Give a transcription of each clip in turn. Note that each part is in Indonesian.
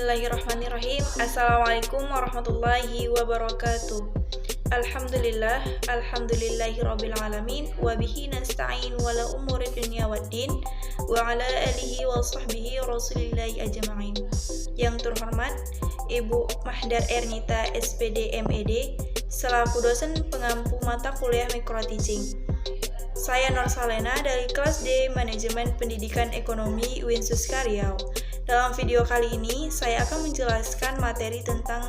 Bismillahirrahmanirrahim. Assalamualaikum warahmatullahi wabarakatuh. Alhamdulillahirabbil alamin wa bihi nasta'in wala umuri dunya waddin wa ala alihi wa sahbihi rasulillahi ajma'in. Yang terhormat Ibu Mahdar Ernita SPD MED selaku dosen pengampu mata kuliah Micro Teaching. Saya Nur Salena dari kelas D Manajemen Pendidikan Ekonomi UIN Suska Riau. Dalam video kali ini, saya akan menjelaskan materi tentang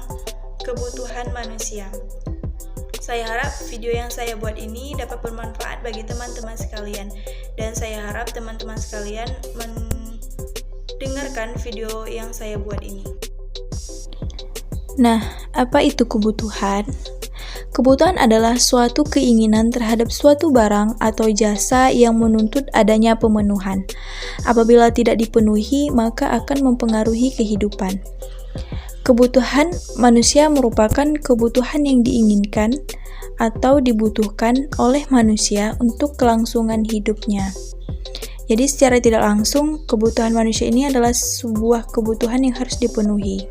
kebutuhan manusia. Saya harap video yang saya buat ini dapat bermanfaat bagi teman-teman sekalian. Dan saya harap teman-teman sekalian mendengarkan video yang saya buat ini. Nah, apa itu kebutuhan? Kebutuhan adalah suatu keinginan terhadap suatu barang atau jasa yang menuntut adanya pemenuhan. Apabila tidak dipenuhi, maka akan mempengaruhi kehidupan. Kebutuhan manusia merupakan kebutuhan yang diinginkan atau dibutuhkan oleh manusia untuk kelangsungan hidupnya. Jadi secara tidak langsung, kebutuhan manusia ini adalah sebuah kebutuhan yang harus dipenuhi.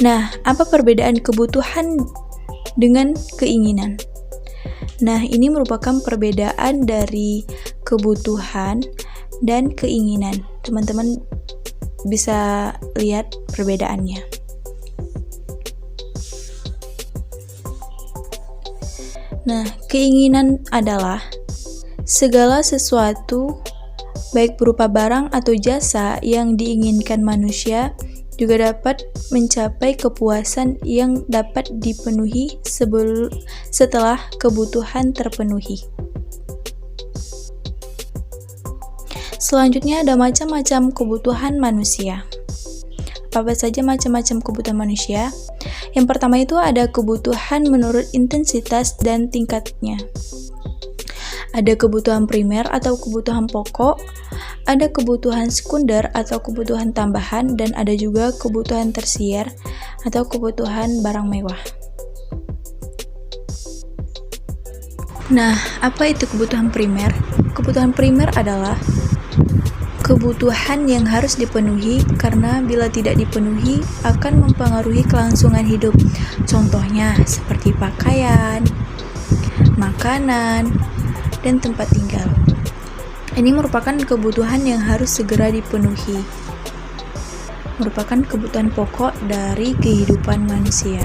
Nah, apa perbedaan kebutuhan dengan keinginan? Nah, ini merupakan perbedaan dari kebutuhan dan keinginan. Teman-teman bisa lihat perbedaannya. Nah, keinginan adalah segala sesuatu baik berupa barang atau jasa yang diinginkan manusia juga dapat mencapai kepuasan yang dapat dipenuhi setelah kebutuhan terpenuhi. Selanjutnya ada macam-macam kebutuhan manusia. Apa saja macam-macam kebutuhan manusia? Yang pertama itu ada kebutuhan menurut intensitas dan tingkatnya. Ada kebutuhan primer atau kebutuhan pokok, ada kebutuhan sekunder atau kebutuhan tambahan, dan ada juga kebutuhan tersier atau kebutuhan barang mewah. Nah, apa itu kebutuhan primer? Kebutuhan primer adalah kebutuhan yang harus dipenuhi karena bila tidak dipenuhi akan mempengaruhi kelangsungan hidup. Contohnya seperti pakaian, makanan, dan tempat tinggal. Ini merupakan kebutuhan yang harus segera dipenuhi. Merupakan kebutuhan pokok dari kehidupan manusia.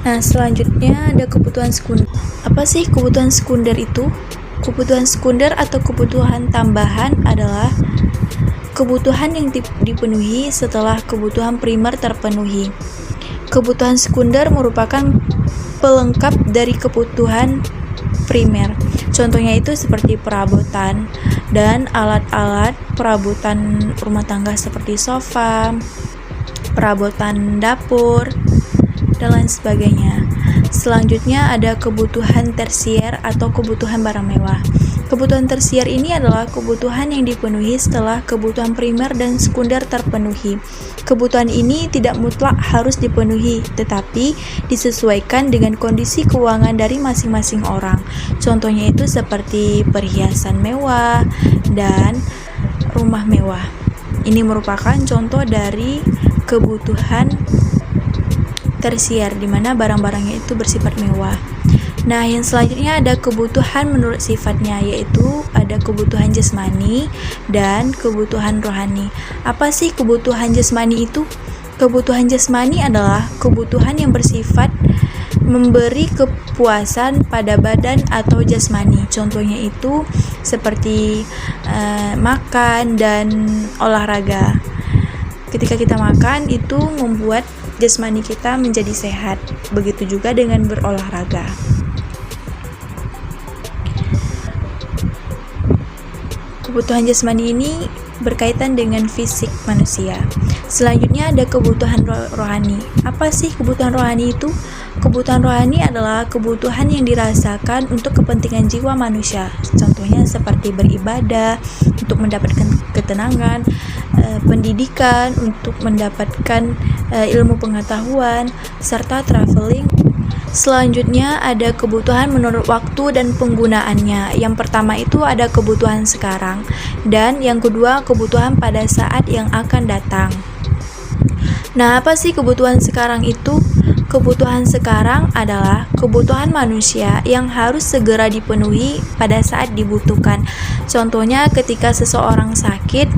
Nah, selanjutnya ada kebutuhan sekunder. Apa sih kebutuhan sekunder itu? Kebutuhan sekunder atau kebutuhan tambahan adalah kebutuhan yang dipenuhi setelah kebutuhan primer terpenuhi. Kebutuhan sekunder merupakan pelengkap dari kebutuhan primer. Contohnya itu seperti perabotan dan alat-alat perabotan rumah tangga seperti sofa, perabotan dapur, dan lain sebagainya. Selanjutnya ada kebutuhan tersier atau kebutuhan barang mewah. Kebutuhan tersier ini adalah kebutuhan yang dipenuhi setelah kebutuhan primer dan sekunder terpenuhi. Kebutuhan ini tidak mutlak harus dipenuhi, tetapi disesuaikan dengan kondisi keuangan dari masing-masing orang. Contohnya itu seperti perhiasan mewah dan rumah mewah. Ini merupakan contoh dari kebutuhan tersier, di mana barang-barangnya itu bersifat mewah. Nah, yang selanjutnya ada kebutuhan menurut sifatnya, yaitu ada kebutuhan jasmani dan kebutuhan rohani. Apa sih kebutuhan jasmani itu? Kebutuhan jasmani adalah kebutuhan yang bersifat memberi kepuasan pada badan atau jasmani. Contohnya itu seperti makan dan olahraga. Ketika kita makan, itu membuat jasmani kita menjadi sehat. Begitu juga dengan berolahraga. Kebutuhan jasmani ini berkaitan dengan fisik manusia. Selanjutnya ada kebutuhan rohani. Apa sih kebutuhan rohani itu? Kebutuhan rohani adalah kebutuhan yang dirasakan untuk kepentingan jiwa manusia. Contohnya seperti beribadah untuk mendapatkan ketenangan, pendidikan untuk mendapatkan ilmu pengetahuan, serta traveling Selanjutnya ada kebutuhan menurut waktu dan penggunaannya. Yang pertama itu ada kebutuhan sekarang, dan yang kedua kebutuhan pada saat yang akan datang. Nah, apa sih kebutuhan sekarang itu? Kebutuhan sekarang adalah kebutuhan manusia yang harus segera dipenuhi pada saat dibutuhkan. Contohnya ketika seseorang sakit,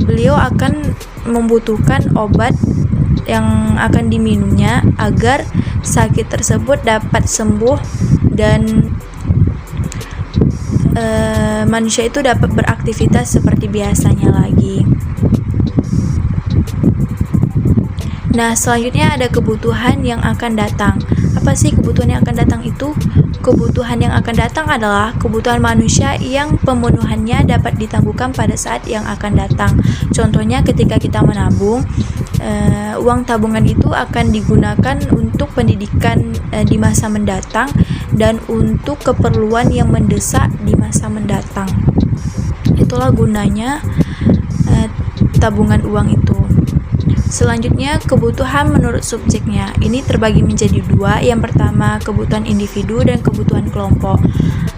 beliau akan membutuhkan obat yang akan diminumnya agar sakit tersebut dapat sembuh dan manusia itu dapat beraktivitas seperti biasanya lagi. Nah, selanjutnya ada kebutuhan yang akan datang. Apa sih kebutuhan yang akan datang itu? Kebutuhan yang akan datang adalah kebutuhan manusia yang pemenuhannya dapat ditangguhkan pada saat yang akan datang. Contohnya ketika kita menabung, uang tabungan itu akan digunakan untuk pendidikan di masa mendatang dan untuk keperluan yang mendesak di masa mendatang. Itulah gunanya tabungan uang itu. Selanjutnya, kebutuhan menurut subjeknya. Ini terbagi menjadi dua. Yang pertama, kebutuhan individu dan kebutuhan kelompok.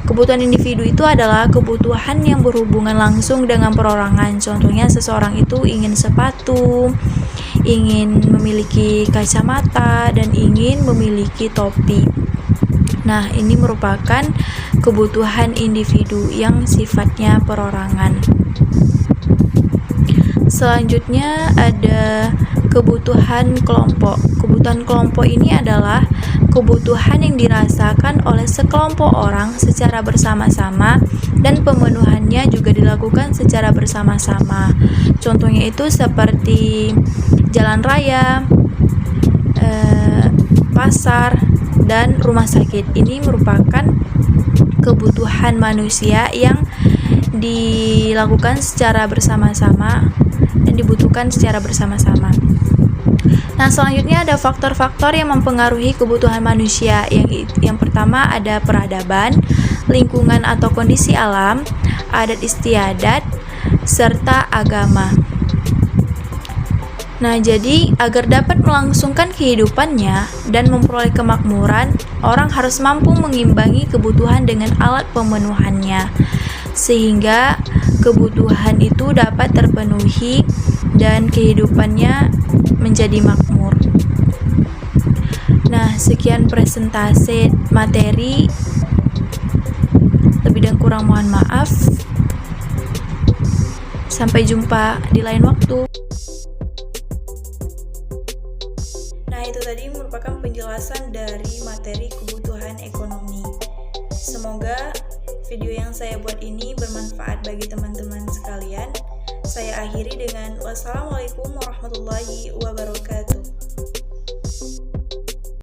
Kebutuhan individu itu adalah kebutuhan yang berhubungan langsung dengan perorangan. Contohnya, seseorang itu ingin sepatu, ingin memiliki kacamata, dan ingin memiliki topi. Nah, ini merupakan kebutuhan individu yang sifatnya perorangan. Selanjutnya ada kebutuhan kelompok. Kebutuhan kelompok ini adalah kebutuhan yang dirasakan oleh sekelompok orang secara bersama-sama dan pemenuhannya juga dilakukan secara bersama-sama. Contohnya itu seperti jalan raya, pasar, dan rumah sakit. Ini merupakan kebutuhan manusia yang dilakukan secara bersama-sama dan dibutuhkan secara bersama-sama. Nah, selanjutnya ada faktor-faktor yang mempengaruhi kebutuhan manusia. Yang pertama ada peradaban, lingkungan atau kondisi alam, adat istiadat, serta agama. Nah, jadi agar dapat melangsungkan kehidupannya dan memperoleh kemakmuran, orang harus mampu mengimbangi kebutuhan dengan alat pemenuhannya, sehingga kebutuhan itu dapat terpenuhi dan kehidupannya menjadi makmur. Nah, sekian presentasi materi. Lebih dan kurang mohon maaf. Sampai jumpa di lain waktu. Nah, itu tadi merupakan penjelasan dari materi kebutuhan ekonomi. Semoga video yang saya buat ini bermanfaat bagi teman-teman sekalian. Saya akhiri dengan wassalamualaikum warahmatullahi wabarakatuh.